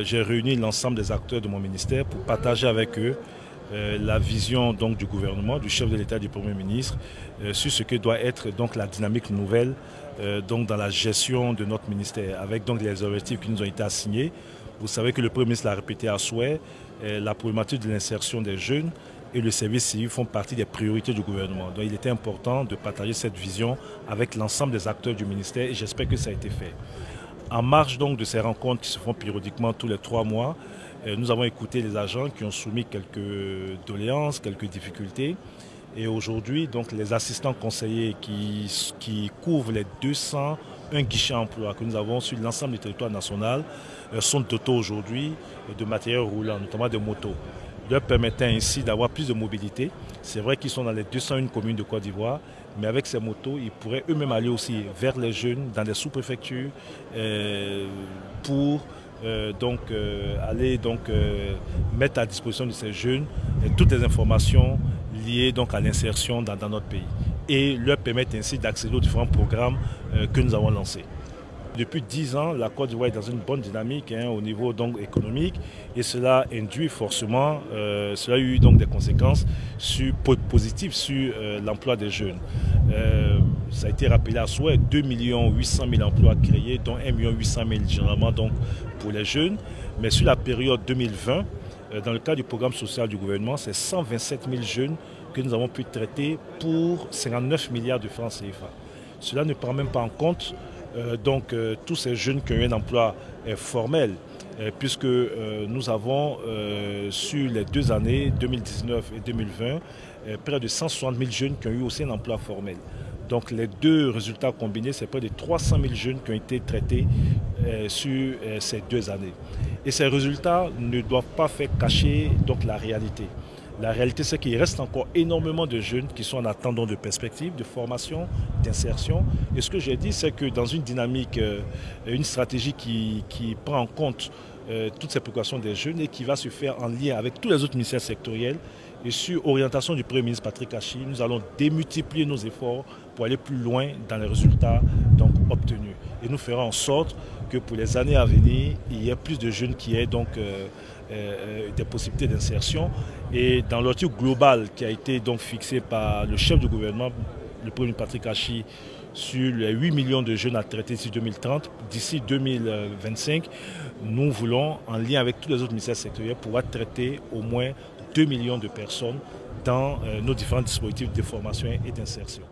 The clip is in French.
j'ai réuni l'ensemble des acteurs de mon ministère pour partager avec eux la vision donc, du gouvernement, du chef de l'État, du Premier ministre, sur ce que doit être donc, la dynamique nouvelle donc, dans la gestion de notre ministère, avec donc, les objectifs qui nous ont été assignés. Vous savez que le Premier ministre l'a répété à souhait, la problématique de l'insertion des jeunes et le service civique font partie des priorités du gouvernement. Donc il était important de partager cette vision avec l'ensemble des acteurs du ministère et j'espère que ça a été fait. En marge donc de ces rencontres qui se font périodiquement tous les 3 mois, nous avons écouté les agents qui ont soumis quelques doléances, quelques difficultés. Et aujourd'hui, donc, les assistants conseillers qui couvrent les 201 guichets emploi que nous avons sur l'ensemble du territoire national sont dotés aujourd'hui de matériel roulant, notamment de motos, leur permettant ainsi d'avoir plus de mobilité. C'est vrai qu'ils sont dans les 201 communes de Côte d'Ivoire, mais avec ces motos, ils pourraient eux-mêmes aller aussi vers les jeunes, dans les sous-préfectures, pour aller mettre à disposition de ces jeunes toutes les informations liées donc, à l'insertion dans notre pays et leur permettre ainsi d'accéder aux différents programmes que nous avons lancés. Depuis 10 ans, la Côte d'Ivoire est dans une bonne dynamique au niveau donc, économique et cela induit forcément, cela a eu donc des conséquences positives sur l'emploi des jeunes. Ça a été rappelé à souhait, 2 800 000 emplois créés, dont 1 800 000 généralement donc, pour les jeunes. Mais sur la période 2020, dans le cadre du programme social du gouvernement, c'est 127 000 jeunes que nous avons pu traiter pour 59 milliards de francs CFA. Cela ne prend même pas en compte tous ces jeunes qui ont eu un emploi formel, puisque nous avons sur les 2 années, 2019 et 2020, près de 160 000 jeunes qui ont eu aussi un emploi formel. Donc les deux résultats combinés, c'est près de 300 000 jeunes qui ont été traités sur ces 2 années. Et ces résultats ne doivent pas faire cacher donc, la réalité. La réalité, c'est qu'il reste encore énormément de jeunes qui sont en attendant de perspectives, de formation, d'insertion. Et ce que j'ai dit, c'est que dans une dynamique, une stratégie qui prend en compte toutes ces préoccupations des jeunes et qui va se faire en lien avec tous les autres ministères sectoriels, et sur orientation du Premier ministre Patrick Achi, nous allons démultiplier nos efforts pour aller plus loin dans les résultats donc, obtenus. Et nous ferons en sorte que pour les années à venir, il y ait plus de jeunes qui aient donc des possibilités d'insertion. Et dans l'objectif global qui a été donc fixé par le chef du gouvernement, le Premier ministre Patrick Achi, sur les 8 millions de jeunes à traiter d'ici 2030, d'ici 2025, nous voulons, en lien avec tous les autres ministères sectoriels, pouvoir traiter au moins 2 millions de personnes dans nos différents dispositifs de formation et d'insertion.